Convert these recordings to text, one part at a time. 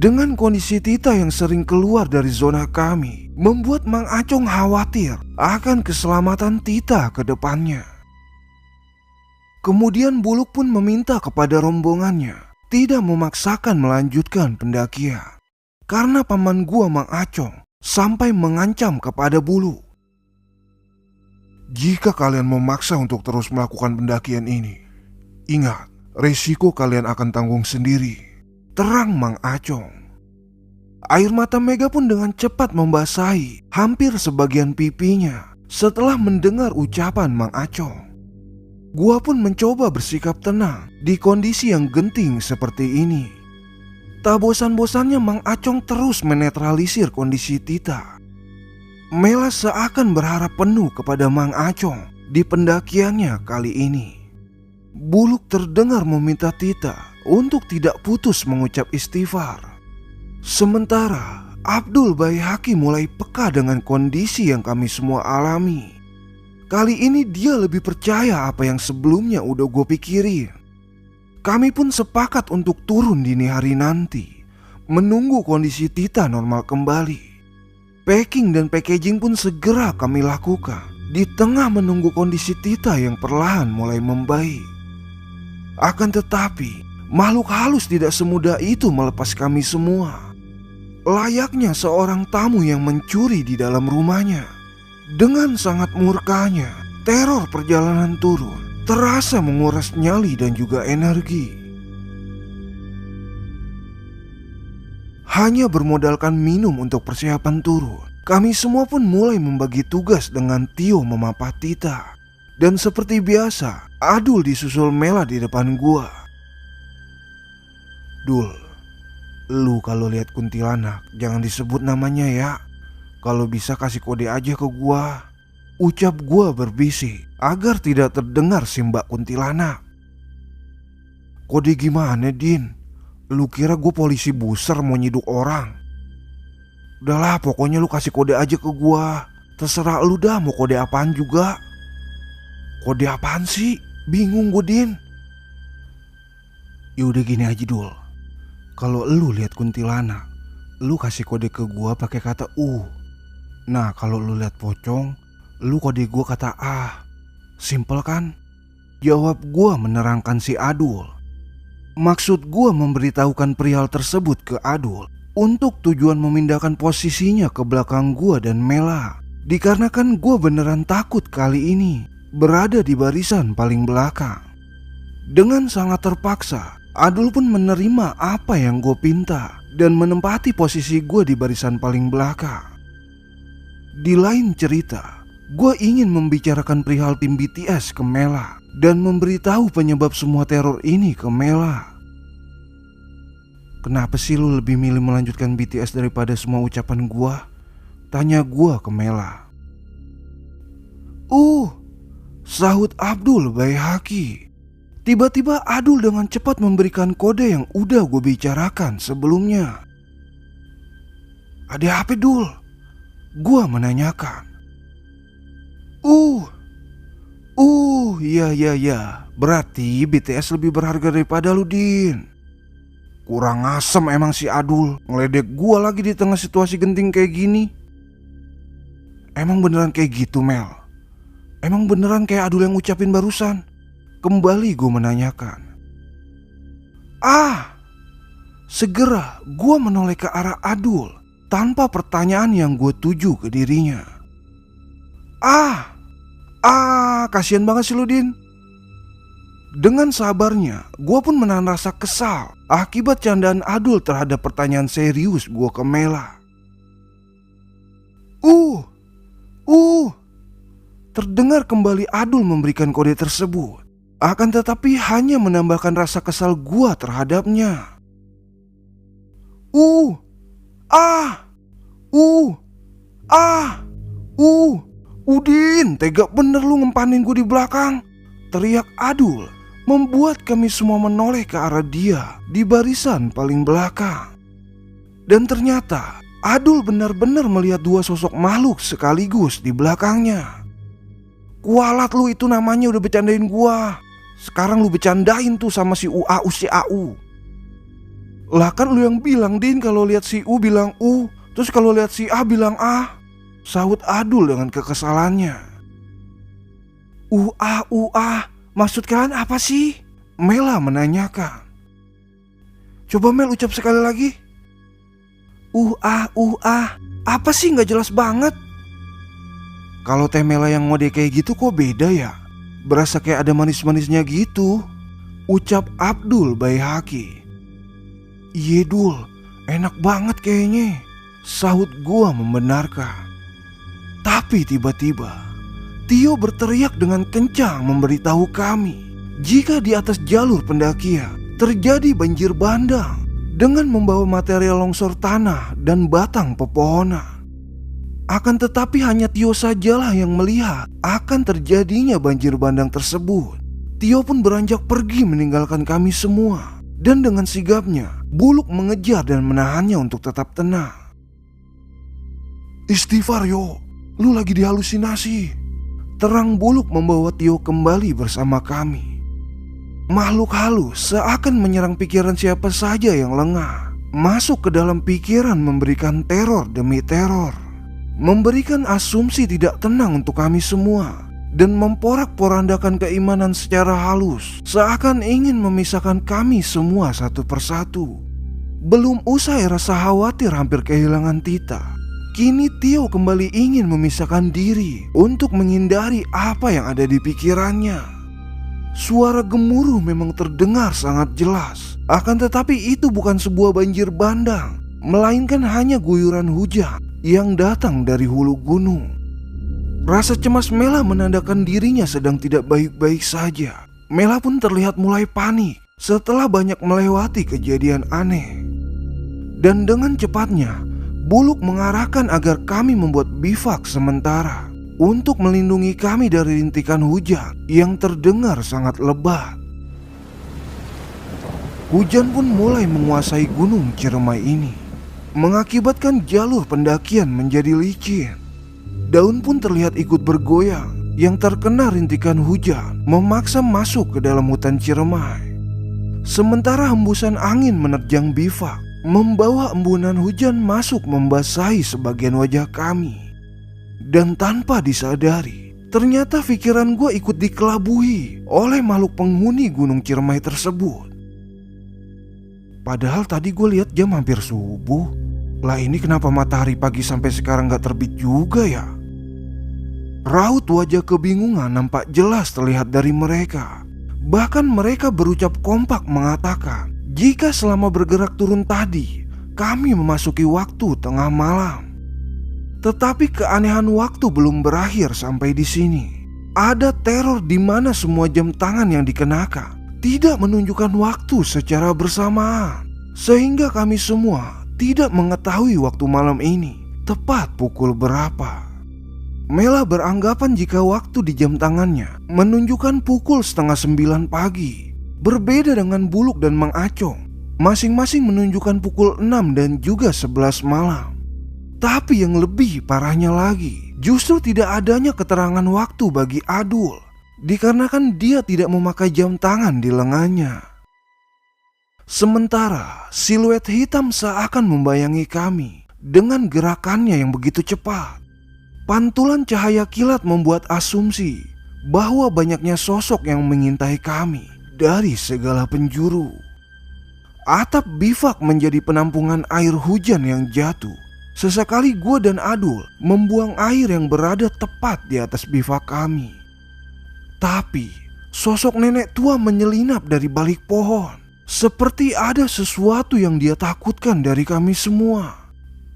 Dengan kondisi Tita yang sering keluar dari zona kami, membuat Mang Acong khawatir akan keselamatan Tita ke depannya. Kemudian Buluk pun meminta kepada rombongannya tidak memaksakan melanjutkan pendakian, karena paman gua Mang Acong sampai mengancam kepada Buluk. Jika kalian memaksa untuk terus melakukan pendakian ini, ingat, resiko kalian akan tanggung sendiri, terang Mang Acong. Air mata Mega pun dengan cepat membasahi hampir sebagian pipinya setelah mendengar ucapan Mang Acong. Gua pun mencoba bersikap tenang di kondisi yang genting seperti ini. Tak bosan-bosannya Mang Acong terus menetralisir kondisi Tita. Mela seakan berharap penuh kepada Mang Acong di pendakiannya kali ini. Buluk terdengar meminta Tita untuk tidak putus mengucap istighfar. Sementara Abdul Baihaqi mulai peka dengan kondisi yang kami semua alami. Kali ini dia lebih percaya apa yang sebelumnya udah gue pikirin. Kami pun sepakat untuk turun dini hari nanti, menunggu kondisi Tita normal kembali. Packing dan packaging pun segera kami lakukan di tengah menunggu kondisi Tita yang perlahan mulai membaik. Akan tetapi, makhluk halus tidak semudah itu melepas kami semua. Layaknya seorang tamu yang mencuri di dalam rumahnya. Dengan sangat murkanya, teror perjalanan turun terasa menguras nyali dan juga energi. Hanya bermodalkan minum untuk persiapan turun, kami semua pun mulai membagi tugas dengan Tio memapah Tita. Dan seperti biasa, Adul disusul Mela di depan gua. Dul, lu kalau lihat kuntilanak jangan disebut namanya ya. Kalau bisa kasih kode aja ke gua, ucap gua berbisik agar tidak terdengar si Mbak kuntilanak. Kode gimana, Din? Lu kira gue polisi buser mau nyiduk orang? Udahlah, pokoknya lu kasih kode aja ke gua. Terserah lu dah mau kode apaan juga. Kode apaan sih? Bingung gue, Din. Yaudah gini aja, Dul. Kalau lu lihat kuntilanak, lu kasih kode ke gua pakai kata Nah, kalau lu lihat pocong, lu kode gua kata A. Simpel kan? Jawab gua menerangkan si Adul. Maksud gua memberitahukan perihal tersebut ke Adul untuk tujuan memindahkan posisinya ke belakang gua dan Mela. Dikarenakan gua beneran takut kali ini berada di barisan paling belakang. Dengan sangat terpaksa, Adul pun menerima apa yang gue pinta dan menempati posisi gue di barisan paling belakang. Di lain cerita, gue ingin membicarakan perihal tim BTS ke Mela dan memberitahu penyebab semua teror ini ke Mela. Kenapa sih lu lebih milih melanjutkan BTS daripada semua ucapan gue? Tanya gue ke Mela. Sahut Abdul Baihaqi. Tiba-tiba Adul dengan cepat memberikan kode yang udah gue bicarakan sebelumnya. Ada apa, Dul? Gue menanyakan. Iya. Berarti BTS lebih berharga daripada lu, Din. Kurang asem emang si Adul, ngeledek gue lagi di tengah situasi genting kayak gini. Emang beneran kayak gitu, Mel? Emang beneran kayak Adul yang ngucapin barusan? Kembali gue menanyakan. Segera gue menoleh ke arah Adul tanpa pertanyaan yang gue tuju ke dirinya. Kasihan banget sih lu, Din. Dengan sabarnya, gue pun menahan rasa kesal akibat candaan Adul terhadap pertanyaan serius gue ke Mela. Terdengar kembali Adul memberikan kode tersebut. Akan tetapi hanya menambahkan rasa kesal gua terhadapnya. Udin, tega bener lu ngempanin gua di belakang. Teriak Adul membuat kami semua menoleh ke arah dia di barisan paling belakang. Dan ternyata Adul benar-benar melihat dua sosok makhluk sekaligus di belakangnya. Kualat lu itu namanya, udah bercandain gua. Sekarang lu bercandain tuh sama si UAU si AU. Lah kan lu yang bilang, Din, kalau lihat si U bilang U, terus kalau lihat si A bilang A, sahut Adul dengan kekesalannya. U A, maksud kalian apa sih? Mela menanyakan. Coba Mel ucap sekali lagi. A, apa sih, gak jelas banget. Kalau teh Mela yang ngode kayak gitu kok beda ya? Berasa kayak ada manis-manisnya gitu, ucap Abdul Baihaqi. Iya Dul, enak banget kayaknya, sahut gua membenarkan. Tapi tiba-tiba Tio berteriak dengan kencang memberitahu kami jika di atas jalur pendakian terjadi banjir bandang dengan membawa material longsor tanah dan batang pepohonan. Akan tetapi hanya Tio sajalah yang melihat akan terjadinya banjir bandang tersebut. Tio pun beranjak pergi meninggalkan kami semua. Dan dengan sigapnya, Buluk mengejar dan menahannya untuk tetap tenang. Istighfar yo, lu lagi dihalusinasi. Terang Buluk membawa Tio kembali bersama kami. Makhluk halus seakan menyerang pikiran siapa saja yang lengah. Masuk ke dalam pikiran memberikan teror demi teror. Memberikan asumsi tidak tenang untuk kami semua dan memporak-porandakan keimanan secara halus, seakan ingin memisahkan kami semua satu persatu. Belum usai rasa khawatir hampir kehilangan Tita, kini Tio kembali ingin memisahkan diri untuk menghindari apa yang ada di pikirannya. Suara gemuruh memang terdengar sangat jelas, akan tetapi itu bukan sebuah banjir bandang, melainkan hanya guyuran hujan yang datang dari hulu gunung. Rasa cemas Mela menandakan dirinya sedang tidak baik-baik saja. Mela pun terlihat mulai panik setelah banyak melewati kejadian aneh. Dan dengan cepatnya, Buluk mengarahkan agar kami membuat bivak sementara untuk melindungi kami dari rintikan hujan yang terdengar sangat lebat. Hujan pun mulai menguasai gunung Ciremai ini, mengakibatkan jalur pendakian menjadi licin. Daun pun terlihat ikut bergoyang yang terkena rintikan hujan memaksa masuk ke dalam hutan Ciremai. Sementara hembusan angin menerjang bivak membawa embunan hujan masuk membasahi sebagian wajah kami. Dan tanpa disadari, ternyata pikiran gue ikut dikelabui oleh makhluk penghuni gunung Ciremai tersebut. Padahal tadi gue lihat jam hampir subuh. Lah ini kenapa matahari pagi sampai sekarang gak terbit juga ya? Raut wajah kebingungan nampak jelas terlihat dari mereka. Bahkan mereka berucap kompak mengatakan jika selama bergerak turun tadi kami memasuki waktu tengah malam. Tetapi keanehan waktu belum berakhir sampai di sini. Ada teror di mana semua jam tangan yang dikenakan tidak menunjukkan waktu secara bersamaan, sehingga kami semua tidak mengetahui waktu malam ini tepat pukul berapa. Mela beranggapan jika waktu di jam tangannya menunjukkan pukul 8:30 pagi. Berbeda dengan Buluk dan Mang Acong, masing-masing menunjukkan pukul 6 dan juga 11 malam. Tapi yang lebih parahnya lagi, justru tidak adanya keterangan waktu bagi Adul, dikarenakan dia tidak memakai jam tangan di lengannya. Sementara siluet hitam seakan membayangi kami dengan gerakannya yang begitu cepat. Pantulan cahaya kilat membuat asumsi bahwa banyaknya sosok yang mengintai kami dari segala penjuru. Atap bivak menjadi penampungan air hujan yang jatuh. Sesekali gue dan Adul membuang air yang berada tepat di atas bivak kami. Tapi sosok nenek tua menyelinap dari balik pohon. Seperti ada sesuatu yang dia takutkan dari kami semua.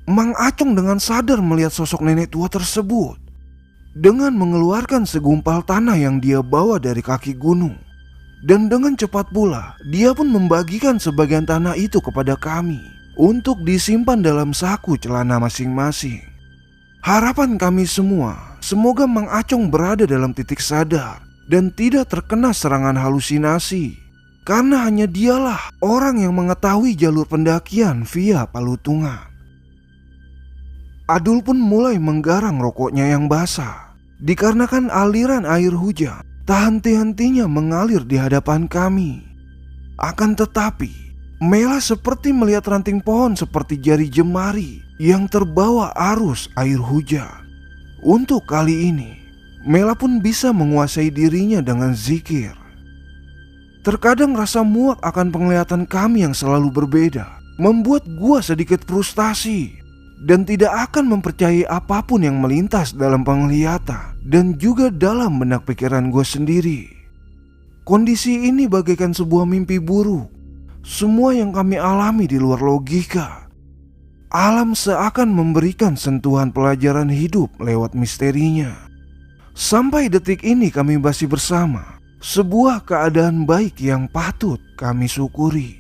Mang Acong dengan sadar melihat sosok nenek tua tersebut. Dengan mengeluarkan segumpal tanah yang dia bawa dari kaki gunung. Dan dengan cepat pula, dia pun membagikan sebagian tanah itu kepada kami untuk disimpan dalam saku celana masing-masing. Harapan kami semua, semoga Mang Acong berada dalam titik sadar dan tidak terkena serangan halusinasi. Karena hanya dialah orang yang mengetahui jalur pendakian via Palutungan. Adul pun mulai menggarang rokoknya yang basah. Dikarenakan aliran air hujan tak henti-hentinya mengalir di hadapan kami. Akan tetapi, Mela seperti melihat ranting pohon seperti jari jemari yang terbawa arus air hujan. Untuk kali ini, Mela pun bisa menguasai dirinya dengan zikir. Terkadang rasa muak akan penglihatan kami yang selalu berbeda membuat gua sedikit frustasi dan tidak akan mempercayai apapun yang melintas dalam penglihatan dan juga dalam benak pikiran gua sendiri. Kondisi ini bagaikan sebuah mimpi buruk. Semua yang kami alami di luar logika. Alam seakan memberikan sentuhan pelajaran hidup lewat misterinya. Sampai detik ini kami masih bersama. Sebuah keadaan baik yang patut kami syukuri.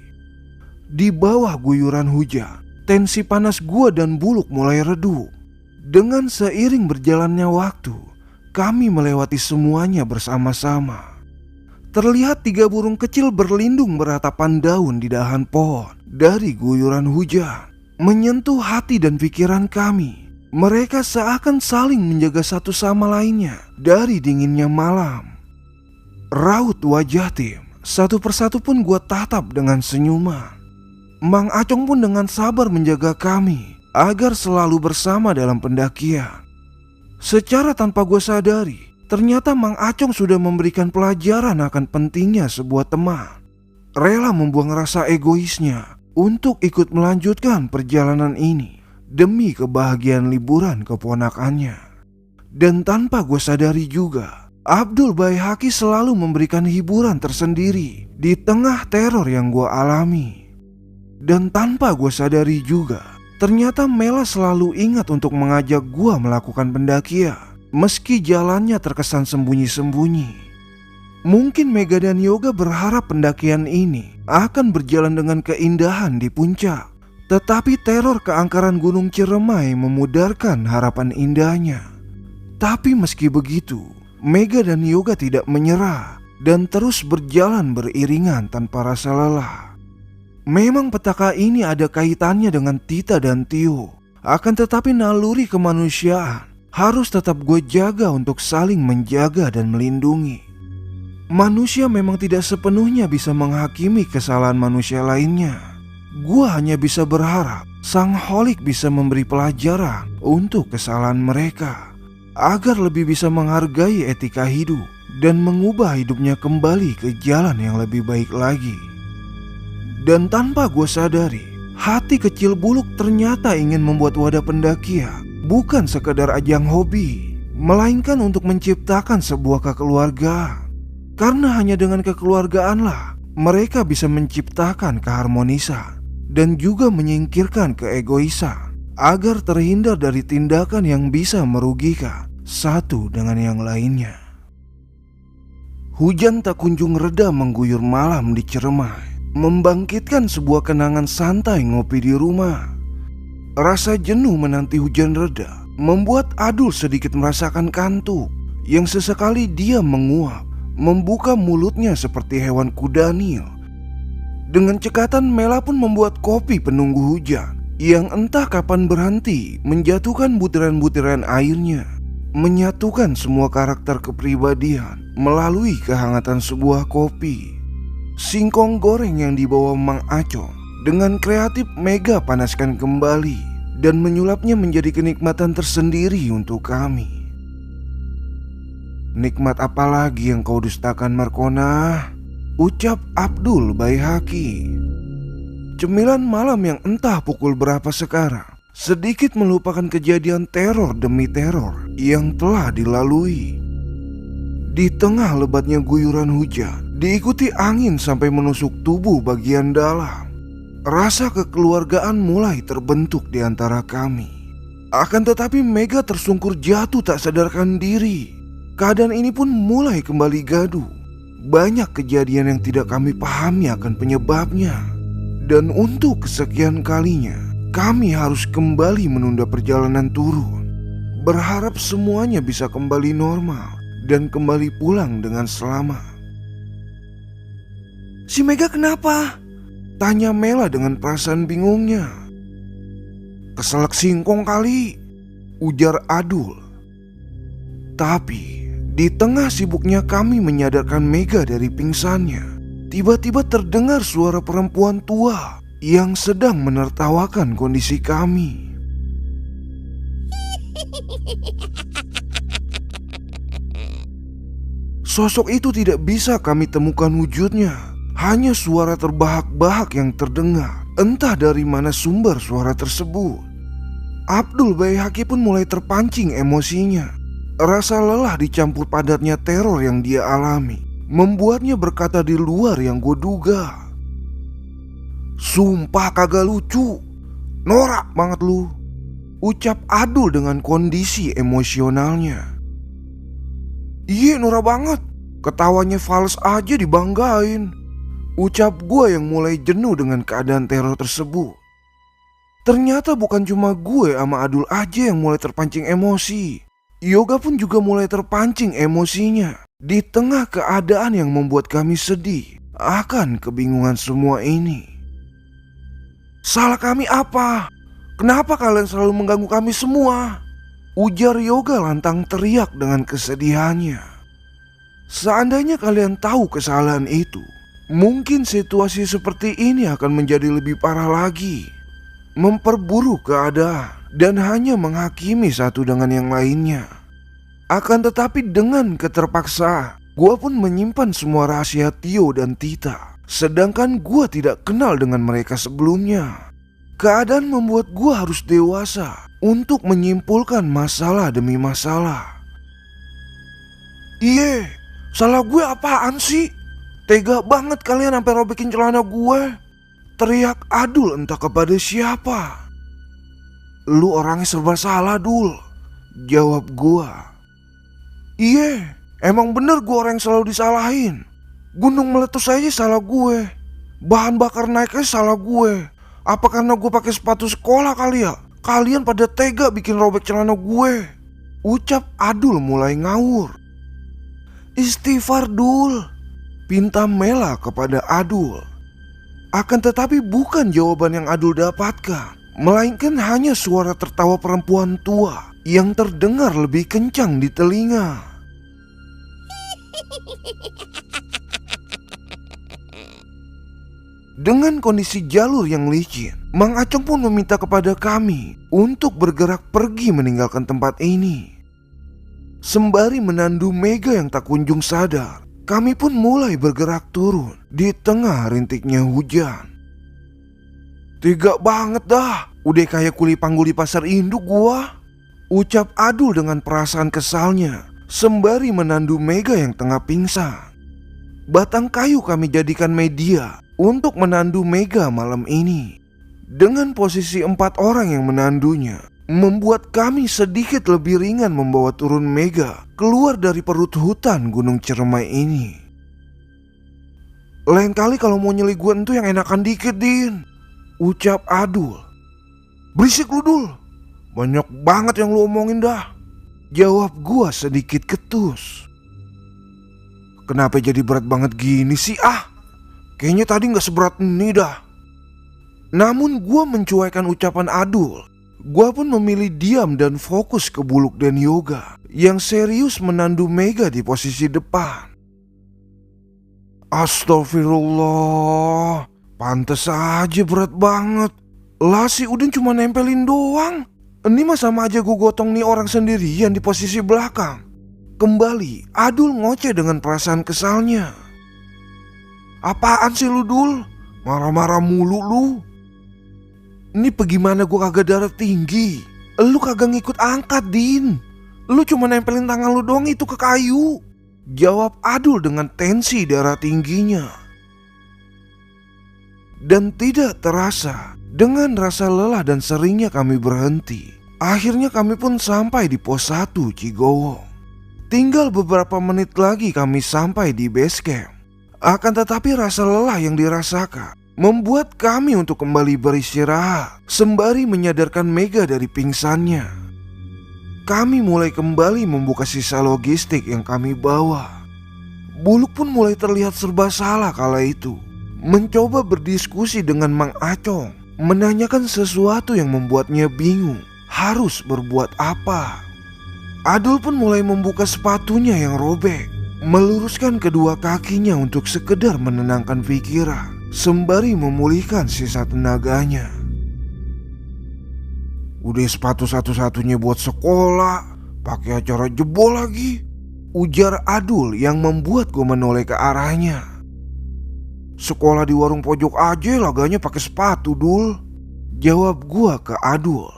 Di bawah guyuran hujan, tensi panas gua dan Buluk mulai redup. Dengan seiring berjalannya waktu, kami melewati semuanya bersama-sama. Terlihat 3 burung kecil berlindung beratapan daun di dahan pohon dari guyuran hujan, menyentuh hati dan pikiran kami. Mereka seakan saling menjaga satu sama lainnya dari dinginnya malam. Raut wajah Tim satu persatu pun gua tatap dengan senyuman. Mang Acong pun dengan sabar menjaga kami agar selalu bersama dalam pendakian. Secara tanpa gua sadari, ternyata Mang Acong sudah memberikan pelajaran akan pentingnya sebuah teman. Rela membuang rasa egoisnya untuk ikut melanjutkan perjalanan ini demi kebahagiaan liburan keponakannya. Dan tanpa gue sadari juga, Abdul Baihaqi selalu memberikan hiburan tersendiri di tengah teror yang gue alami. Dan tanpa gue sadari juga, ternyata Mela selalu ingat untuk mengajak gue melakukan pendakian meski jalannya terkesan sembunyi-sembunyi. Mungkin Mega dan Yoga berharap pendakian ini akan berjalan dengan keindahan di puncak. Tetapi teror keangkaran Gunung Ciremai memudarkan harapan indahnya. Tapi meski begitu, Mega dan Yoga tidak menyerah dan terus berjalan beriringan tanpa rasa lelah. Memang petaka ini ada kaitannya dengan Tita dan Tio. Akan tetapi naluri kemanusiaan harus tetap gue jaga untuk saling menjaga dan melindungi. Manusia memang tidak sepenuhnya bisa menghakimi kesalahan manusia lainnya. Gue hanya bisa berharap Sang Holik bisa memberi pelajaran untuk kesalahan mereka, agar lebih bisa menghargai etika hidup dan mengubah hidupnya kembali ke jalan yang lebih baik lagi. Dan tanpa gue sadari, hati kecil Buluk ternyata ingin membuat wadah pendakian bukan sekedar ajang hobi, melainkan untuk menciptakan sebuah kekeluargaan. Karena hanya dengan kekeluargaanlah mereka bisa menciptakan keharmonisan dan juga menyingkirkan keegoisan, agar terhindar dari tindakan yang bisa merugikan satu dengan yang lainnya. Hujan tak kunjung reda mengguyur malam di Ciremai, membangkitkan sebuah kenangan santai ngopi di rumah. Rasa jenuh menanti hujan reda membuat Adul sedikit merasakan kantuk yang sesekali dia menguap, membuka mulutnya seperti hewan kudanil. Dengan cekatan Mela pun membuat kopi penunggu hujan yang entah kapan berhenti menjatuhkan butiran-butiran airnya, menyatukan semua karakter kepribadian melalui kehangatan sebuah kopi. Singkong goreng yang dibawa Mang Acong dengan kreatif Mega panaskan kembali dan menyulapnya menjadi kenikmatan tersendiri untuk kami. "Nikmat apa lagi yang kau dustakan, Markona?" ucap Abdul Baihaqi. Cemilan malam yang entah pukul berapa sekarang sedikit melupakan kejadian teror demi teror yang telah dilalui. Di tengah lebatnya guyuran hujan, diikuti angin sampai menusuk tubuh bagian dalam, rasa kekeluargaan mulai terbentuk di antara kami. Akan tetapi Mega tersungkur jatuh tak sadarkan diri. Keadaan ini pun mulai kembali gaduh. Banyak kejadian yang tidak kami pahami akan penyebabnya. Dan untuk kesekian kalinya, kami harus kembali menunda perjalanan turun, berharap semuanya bisa kembali normal dan kembali pulang dengan selamat. "Si Mega kenapa?" tanya Mela dengan perasaan bingungnya. "Keselak singkong kali," ujar Adul. Tapi di tengah sibuknya kami menyadarkan Mega dari pingsannya, tiba-tiba terdengar suara perempuan tua yang sedang menertawakan kondisi kami. Sosok itu tidak bisa kami temukan wujudnya, hanya suara terbahak-bahak yang terdengar. Entah dari mana sumber suara tersebut. Abdul Baihaqi pun mulai terpancing emosinya. Rasa lelah dicampur padatnya teror yang dia alami membuatnya berkata di luar yang gue duga. "Sumpah kagak lucu, norak banget lu," ucap Adul dengan kondisi emosionalnya. "Iya norak banget, ketawanya fals aja dibanggain," ucap gue yang mulai jenuh dengan keadaan teror tersebut. Ternyata bukan cuma gue sama Adul aja yang mulai terpancing emosi. Yoga pun juga mulai terpancing emosinya di tengah keadaan yang membuat kami sedih akan kebingungan semua ini. "Salah kami apa? Kenapa kalian selalu mengganggu kami semua?" ujar Yoga lantang teriak dengan kesedihannya. "Seandainya kalian tahu kesalahan itu, mungkin situasi seperti ini akan menjadi lebih parah lagi, memperburuk keadaan dan hanya menghakimi satu dengan yang lainnya. Akan tetapi dengan keterpaksaan, gua pun menyimpan semua rahasia Tio dan Tita, sedangkan gua tidak kenal dengan mereka sebelumnya. Keadaan membuat gua harus dewasa untuk menyimpulkan masalah demi masalah." "Iye, salah gue apaan sih? Tega banget kalian sampai robekin celana gue," teriak Adul entah kepada siapa. "Lu orangnya serba salah, Dul," jawab gua. "Iye, emang bener gue orang yang selalu disalahin. Gunung meletus aja salah gue. Bahan bakar naiknya salah gue. Apa karena gue pakai sepatu sekolah kali ya? Kalian pada tega bikin robek celana gue," ucap Adul mulai ngawur. "Istighfar Dul," pinta Mela kepada Adul. Akan tetapi bukan jawaban yang Adul dapatkan, melainkan hanya suara tertawa perempuan tua yang terdengar lebih kencang di telinga. Dengan kondisi jalur yang licin, Mang Acong pun meminta kepada kami untuk bergerak pergi meninggalkan tempat ini. Sembari menandu Mega yang tak kunjung sadar, kami pun mulai bergerak turun di tengah rintiknya hujan. "Tega banget dah, udah kayak kuli panggul di pasar induk gua," ucap Adul dengan perasaan kesalnya sembari menandu Mega yang tengah pingsan. Batang kayu kami jadikan media untuk menandu Mega malam ini. Dengan posisi 4 orang yang menandunya, membuat kami sedikit lebih ringan membawa turun Mega keluar dari perut hutan Gunung Ciremai ini. "Lain kali kalau mau nyeli gue entu yang enakan dikit, Din," ucap Adul. "Berisik lu, Dul, banyak banget yang lu omongin dah," jawab gua sedikit ketus. "Kenapa jadi berat banget gini sih ah? Kayaknya tadi gak seberat ini dah." Namun gua mencuekan ucapan Adul. Gua pun memilih diam dan fokus ke Buluk dan Yoga yang serius menandu Mega di posisi depan. "Astagfirullah, pantes aja berat banget. Lah si Udin cuma nempelin doang. Ini mah sama aja gue gotong nih orang sendirian di posisi belakang." Kembali Adul ngoceh dengan perasaan kesalnya. "Apaan sih lu, Dul? Marah-marah mulu lu. Ini bagaimana gue kagak darah tinggi? Lu kagak ngikut angkat, Din. Lu cuma nempelin tangan lu doang itu ke kayu," jawab Adul dengan tensi darah tingginya. Dan tidak terasa, dengan rasa lelah dan seringnya kami berhenti, akhirnya kami pun sampai di pos 1 Cigowong. Tinggal beberapa menit lagi kami sampai di base camp. Akan tetapi rasa lelah yang dirasakan membuat kami untuk kembali beristirahat sembari menyadarkan Mega dari pingsannya. Kami mulai kembali membuka sisa logistik yang kami bawa. Buluk pun mulai terlihat serba salah kala itu, mencoba berdiskusi dengan Mang Acong, menanyakan sesuatu yang membuatnya bingung harus berbuat apa. Adul pun mulai membuka sepatunya yang robek, meluruskan kedua kakinya untuk sekedar menenangkan pikiran sembari memulihkan sisa tenaganya. Udah sepatu satu-satunya buat sekolah, pakai acara jebol lagi, ujar Adul yang membuat gue menoleh ke arahnya. Sekolah di warung pojok aja laganya pakai sepatu, Dul, jawab gue ke Adul.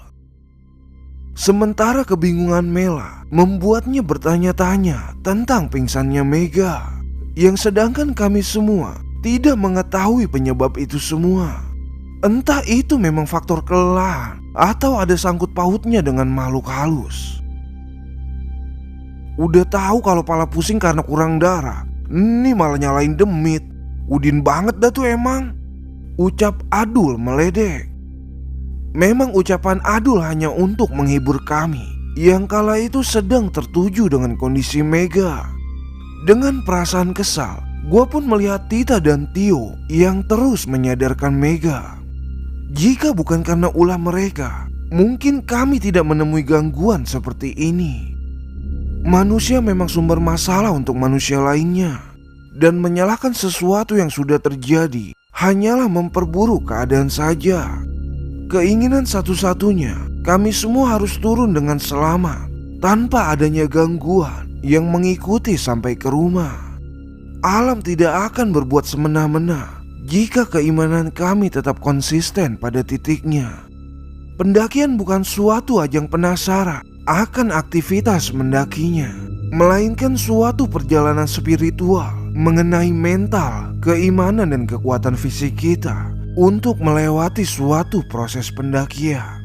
Sementara kebingungan Mela membuatnya bertanya-tanya tentang pingsannya Mega, yang sedangkan kami semua tidak mengetahui penyebab itu semua. Entah itu memang faktor kelelahan atau ada sangkut pautnya dengan makhluk halus. Udah tahu kalau pala pusing karena kurang darah, ini malah nyalain demit. Udin banget dah tuh emang, ucap Adul meledek. Memang ucapan Adul hanya untuk menghibur kami yang kala itu sedang tertuju dengan kondisi Mega. Dengan perasaan kesal, gue pun melihat Tita dan Tio yang terus menyadarkan Mega. Jika bukan karena ulah mereka, mungkin kami tidak menemui gangguan seperti ini. Manusia memang sumber masalah untuk manusia lainnya, dan menyalahkan sesuatu yang sudah terjadi hanyalah memperburuk keadaan saja. Keinginan satu-satunya, kami semua harus turun dengan selamat tanpa adanya gangguan yang mengikuti sampai ke rumah. Alam tidak akan berbuat semena-mena jika keimanan kami tetap konsisten pada titiknya. Pendakian bukan suatu ajang penasaran akan aktivitas mendakinya, melainkan suatu perjalanan spiritual mengenai mental, keimanan dan kekuatan fisik kita untuk melewati suatu proses pendakian.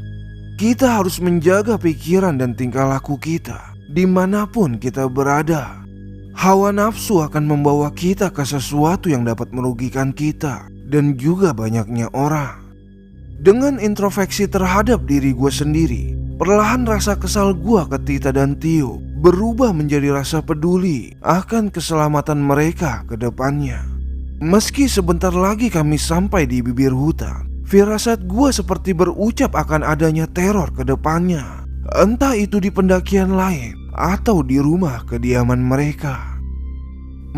Kita harus menjaga pikiran dan tingkah laku kita dimanapun kita berada. Hawa nafsu akan membawa kita ke sesuatu yang dapat merugikan kita dan juga banyaknya orang. Dengan introspeksi terhadap diri gue sendiri, perlahan rasa kesal gue ke Tita dan Tio berubah menjadi rasa peduli akan keselamatan mereka ke depannya. Meski sebentar lagi kami sampai di bibir hutan, firasat gue seperti berucap akan adanya teror ke depannya. Entah itu di pendakian lain atau di rumah kediaman mereka.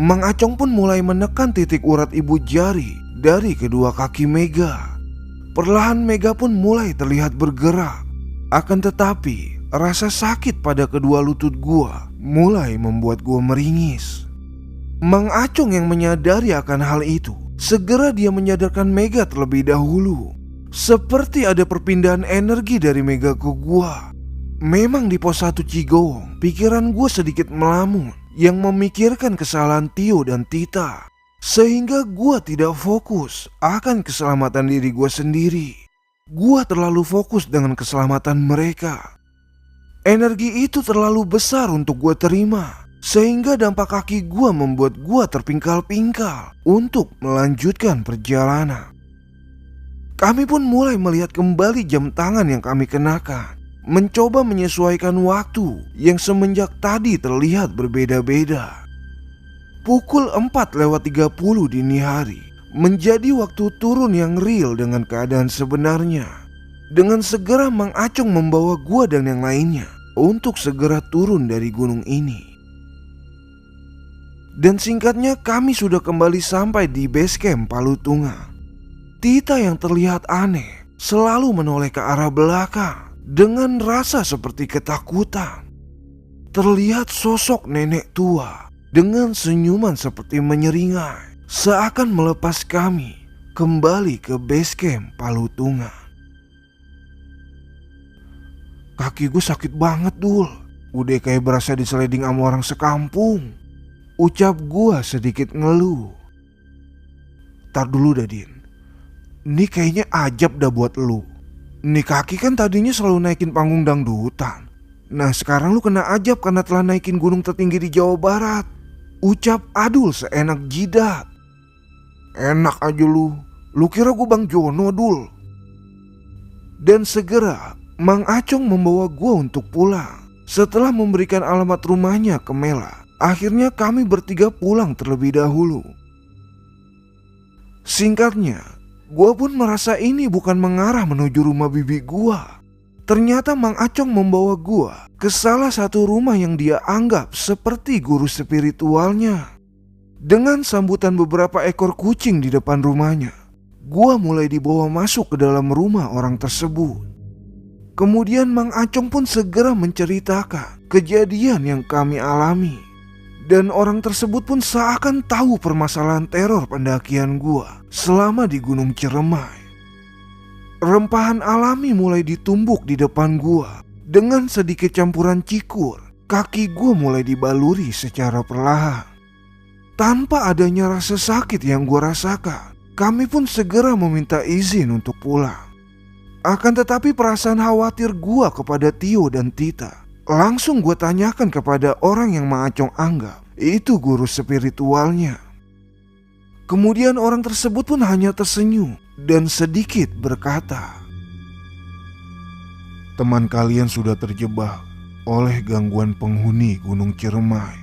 Mang Acong pun mulai menekan titik urat ibu jari dari kedua kaki Mega. Perlahan Mega pun mulai terlihat bergerak. Akan tetapi rasa sakit pada kedua lutut gue mulai membuat gue meringis. Mang Acong yang menyadari akan hal itu, segera dia menyadarkan Mega terlebih dahulu. Seperti ada perpindahan energi dari Mega ke gua. Memang di pos 1 Cigowong, pikiran gua sedikit melamun yang memikirkan kesalahan Tio dan Tita, sehingga gua tidak fokus akan keselamatan diri gua sendiri. Gua terlalu fokus dengan keselamatan mereka. Energi itu terlalu besar untuk gua terima, sehingga dampak kaki gua membuat gua terpingkal-pingkal untuk melanjutkan perjalanan. Kami pun mulai melihat kembali jam tangan yang kami kenakan, mencoba menyesuaikan waktu yang semenjak tadi terlihat berbeda-beda. Pukul 4:30 dini hari menjadi waktu turun yang real dengan keadaan sebenarnya. Dengan segera Mang Acong membawa gua dan yang lainnya untuk segera turun dari gunung ini. Dan singkatnya kami sudah kembali sampai di base camp Palutunga. Tita yang terlihat aneh selalu menoleh ke arah belakang dengan rasa seperti ketakutan. Terlihat sosok nenek tua dengan senyuman seperti menyeringai, seakan melepas kami kembali ke base camp Palutunga. Kaki gue sakit banget, Dul. Udah kayak berasa diseleding sama orang sekampung, ucap gua sedikit ngeluh. Tar dulu dah, Din. Ini kayaknya ajab dah buat lu. Nih kaki kan tadinya selalu naikin panggung dangdutan. Nah sekarang lu kena ajab karena telah naikin gunung tertinggi di Jawa Barat, ucap Adul seenak jidat. Enak aja lu. Lu kira gua Bang Jono, Dul? Dan segera Mang Acong membawa gua untuk pulang. Setelah memberikan alamat rumahnya ke Mela, akhirnya kami bertiga pulang terlebih dahulu. Singkatnya, gua pun merasa ini bukan mengarah menuju rumah bibi gua, Ternyata Mang Acong membawa gua ke salah satu rumah yang dia anggap seperti guru spiritualnya. Dengan sambutan beberapa ekor kucing di depan rumahnya, gua mulai dibawa masuk ke dalam rumah orang tersebut. Kemudian Mang Acong pun segera menceritakan kejadian yang kami alami. Dan orang tersebut pun seakan tahu permasalahan teror pendakian gua selama di Gunung Ciremai. Rempahan alami mulai ditumbuk di depan gua. Dengan sedikit campuran cikur, kaki gua mulai dibaluri secara perlahan. Tanpa adanya rasa sakit yang gua rasakan, kami pun segera meminta izin untuk pulang. Akan tetapi perasaan khawatir gua kepada Tio dan Tita langsung gua tanyakan kepada orang yang Mang Acong anggap itu guru spiritualnya. Kemudian orang tersebut pun hanya tersenyum dan sedikit berkata, "Teman kalian sudah terjebak oleh gangguan penghuni Gunung Ciremai.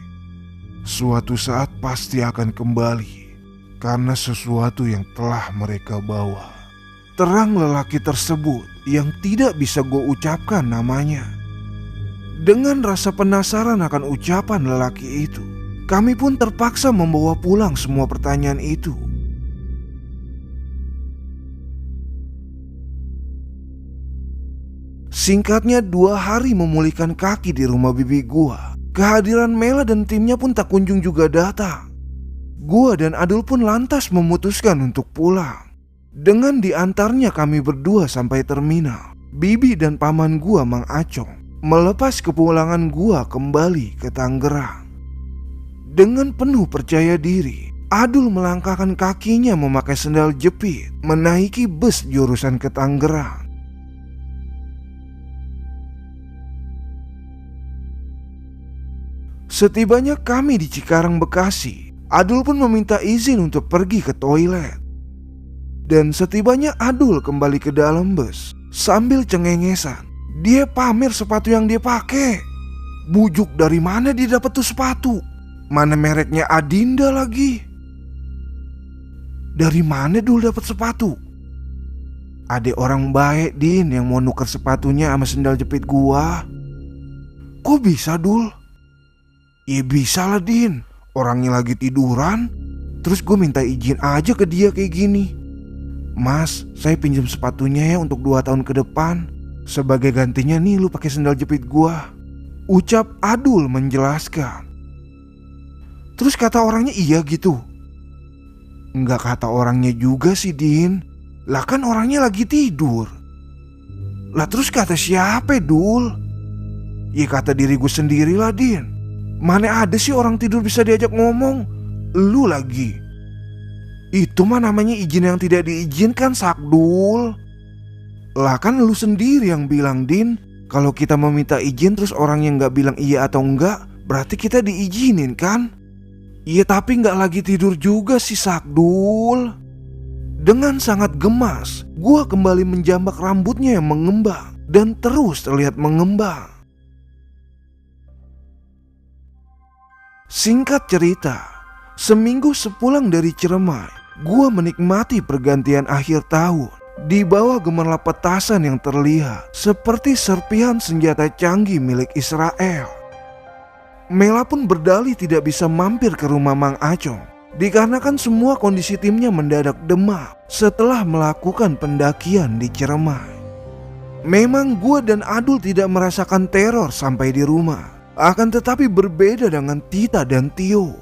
Suatu saat pasti akan kembali karena sesuatu yang telah mereka bawa." Terang lelaki tersebut yang tidak bisa gue ucapkan namanya. Dengan rasa penasaran akan ucapan lelaki itu, kami pun terpaksa membawa pulang semua pertanyaan itu. Singkatnya 2 hari memulihkan kaki di rumah bibi gua. Kehadiran Mela dan timnya pun tak kunjung juga datang. Gua dan Adul pun lantas memutuskan untuk pulang. Dengan diantarnya kami berdua sampai terminal, bibi dan paman gua Mang Acong melepas kepulangan gua kembali ke Tangerang. Dengan penuh percaya diri, Adul melangkahkan kakinya memakai sendal jepit menaiki bus jurusan ke Tangerang. Setibanya kami di Cikarang, Bekasi, Adul pun meminta izin untuk pergi ke toilet. Dan setibanya Adul kembali ke dalam bus, sambil cengengesan, dia pamer sepatu yang dia pakai. Bujuk, dari mana dia dapat tuh sepatu? Mana mereknya Adinda lagi? Dari mana Dul dapat sepatu? Ada orang baik Din yang mau nuker sepatunya sama sendal jepit gua. Kok bisa Dul? Ya bisa lah Din, orangnya lagi tiduran, terus gue minta izin aja ke dia kayak gini. "Mas, saya pinjam sepatunya ya untuk 2 tahun ke depan. Sebagai gantinya nih lu pakai sendal jepit gua," ucap Adul menjelaskan. Terus kata orangnya iya gitu? Enggak kata orangnya juga sih Din. Lah kan orangnya lagi tidur. Lah terus kata siapa Dul? Ya kata diri gue sendiri lah Din. Mana ada sih orang tidur bisa diajak ngomong? Lu lagi. Itu mah namanya izin yang tidak diizinkan, Sakdul. Lah kan lu sendiri yang bilang Din, kalau kita meminta izin terus orang yang gak bilang iya atau enggak, berarti kita diizinin kan? Iya tapi gak lagi tidur juga sih Sakdul. Dengan sangat gemas, gua kembali menjambak rambutnya yang mengembang dan terus terlihat mengembang. Singkat cerita, seminggu sepulang dari Ciremai, gua menikmati pergantian akhir tahun di bawah gemerlap petasan yang terlihat seperti serpihan senjata canggih milik Israel. Mela pun berdalih tidak bisa mampir ke rumah Mang Acong dikarenakan semua kondisi timnya mendadak demam setelah melakukan pendakian di Ciremai. Memang gua dan Adul tidak merasakan teror sampai di rumah, akan tetapi berbeda dengan Tita dan Tio.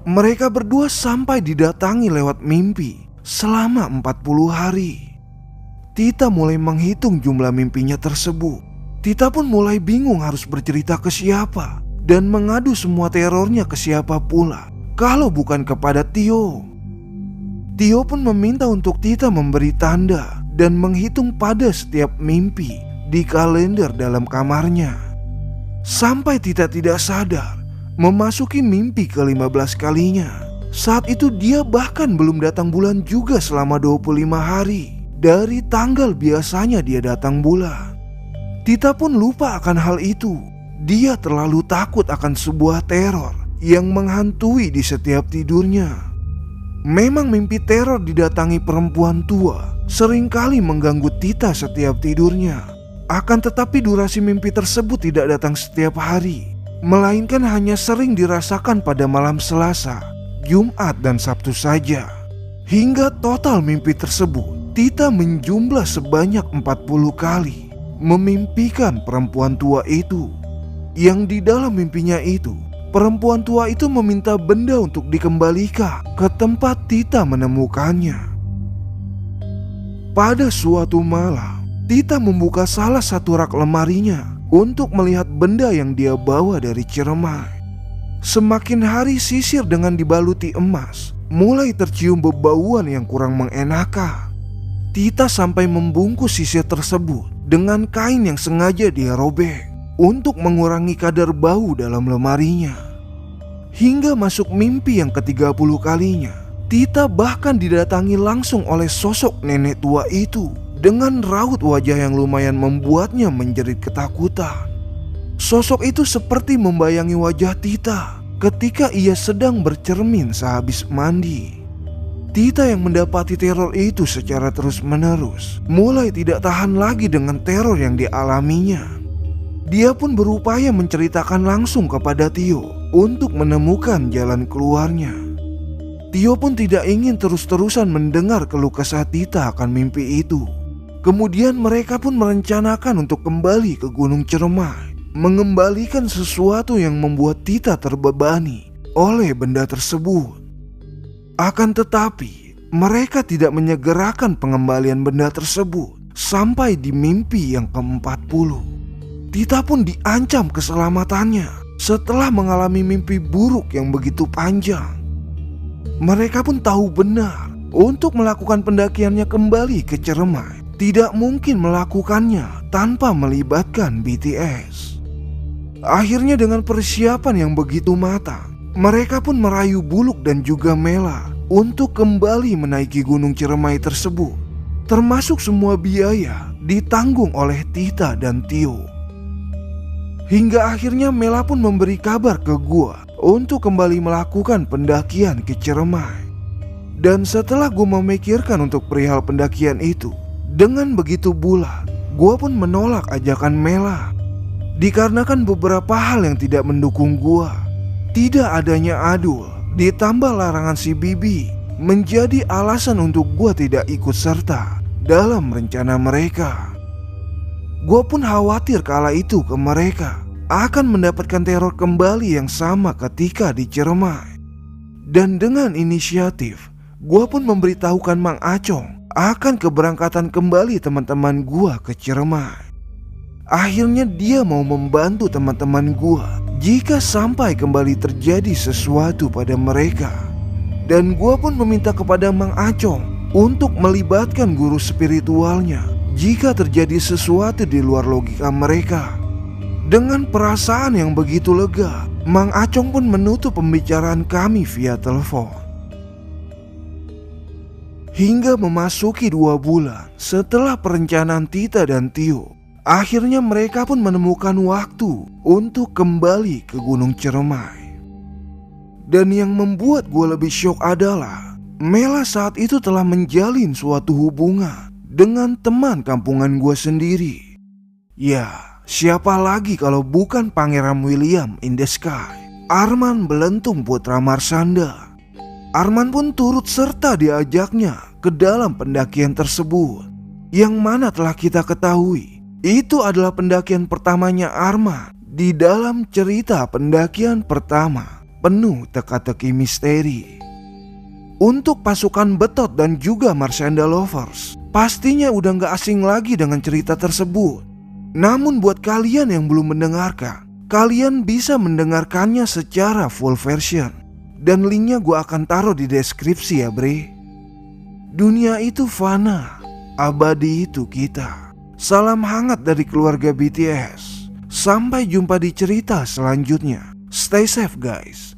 Mereka berdua sampai didatangi lewat mimpi selama 40 hari. Tita mulai menghitung jumlah mimpinya tersebut. Tita pun mulai bingung harus bercerita ke siapa dan mengadu semua terornya ke siapa pula kalau bukan kepada Tio. Tio pun meminta untuk Tita memberi tanda dan menghitung pada setiap mimpi di kalender dalam kamarnya. Sampai Tita tidak sadar memasuki mimpi ke-15 kalinya. Saat itu dia bahkan belum datang bulan juga selama 25 hari dari tanggal biasanya dia datang bulan. Tita pun lupa akan hal itu. Dia terlalu takut akan sebuah teror yang menghantui di setiap tidurnya. Memang mimpi teror didatangi perempuan tua seringkali mengganggu Tita setiap tidurnya. Akan tetapi durasi mimpi tersebut tidak datang setiap hari, melainkan hanya sering dirasakan pada malam Selasa, Jumat, dan Sabtu saja. Hingga total mimpi tersebut Tita menjumlah sebanyak 40 kali memimpikan perempuan tua itu. Yang di dalam mimpinya itu, perempuan tua itu meminta benda untuk dikembalikan ke tempat Tita menemukannya. Pada suatu malam, Tita membuka salah satu rak lemarinya untuk melihat benda yang dia bawa dari Ciremai. Semakin hari sisir dengan dibaluti emas mulai tercium bebauan yang kurang mengenakan. Tita sampai membungkus sisir tersebut dengan kain yang sengaja dia robek untuk mengurangi kadar bau dalam lemarinya. Hingga masuk mimpi yang ke-30 kalinya, Tita bahkan didatangi langsung oleh sosok nenek tua itu dengan raut wajah yang lumayan membuatnya menjerit ketakutan. Sosok itu seperti membayangi wajah Tita ketika ia sedang bercermin sehabis mandi. Tita yang mendapati teror itu secara terus-menerus mulai tidak tahan lagi dengan teror yang dialaminya. Dia pun berupaya menceritakan langsung kepada Tio untuk menemukan jalan keluarnya. Tio pun tidak ingin terus-terusan mendengar keluh kesah Tita akan mimpi itu. Kemudian mereka pun merencanakan untuk kembali ke Gunung Ciremai, mengembalikan sesuatu yang membuat Tita terbebani oleh benda tersebut. Akan tetapi, mereka tidak menyegerakan pengembalian benda tersebut sampai di mimpi yang ke-40. Tita pun diancam keselamatannya setelah mengalami mimpi buruk yang begitu panjang. Mereka pun tahu benar untuk melakukan pendakiannya kembali ke Ciremai tidak mungkin melakukannya tanpa melibatkan BTS. Akhirnya dengan persiapan yang begitu matang, mereka pun merayu Buluk dan juga Mela untuk kembali menaiki Gunung Ciremai tersebut. Termasuk semua biaya ditanggung oleh Tita dan Tio. Hingga akhirnya Mela pun memberi kabar ke gua untuk kembali melakukan pendakian ke Ciremai. Dan setelah gua memikirkan untuk perihal pendakian itu dengan begitu bulat, gua pun menolak ajakan Mela. Dikarenakan beberapa hal yang tidak mendukung gua. Tidak adanya Adul ditambah larangan si Bibi menjadi alasan untuk gua tidak ikut serta dalam rencana mereka. Gua pun khawatir kala itu ke mereka akan mendapatkan teror kembali yang sama ketika di Ciremai. Dan dengan inisiatif, gua pun memberitahukan Mang Acong akan keberangkatan kembali teman-teman gua ke Ciremai. Akhirnya dia mau membantu teman-teman gua jika sampai kembali terjadi sesuatu pada mereka. Dan gua pun meminta kepada Mang Acong untuk melibatkan guru spiritualnya jika terjadi sesuatu di luar logika mereka. Dengan perasaan yang begitu lega, Mang Acong pun menutup pembicaraan kami via telepon. Hingga memasuki 2 bulan setelah perencanaan Tita dan Tio, akhirnya mereka pun menemukan waktu untuk kembali ke Gunung Ciremai. Dan yang membuat gue lebih syok adalah Mela saat itu telah menjalin suatu hubungan dengan teman kampungan gue sendiri. Ya, siapa lagi kalau bukan Pangeran William in the Sky, Arman Belentung Putra Marsanda. Arman pun turut serta diajaknya ke dalam pendakian tersebut, yang mana telah kita ketahui itu adalah pendakian pertamanya Arman di dalam cerita pendakian pertama penuh teka-teki misteri. Untuk pasukan Betot dan juga Marsanda Lovers, pastinya udah gak asing lagi dengan cerita tersebut. Namun buat kalian yang belum mendengarkan, kalian bisa mendengarkannya secara full version. Dan linknya gue akan taruh di deskripsi ya bre. Dunia itu fana, abadi itu kita. Salam hangat dari keluarga BTS. Sampai jumpa di cerita selanjutnya. Stay safe guys.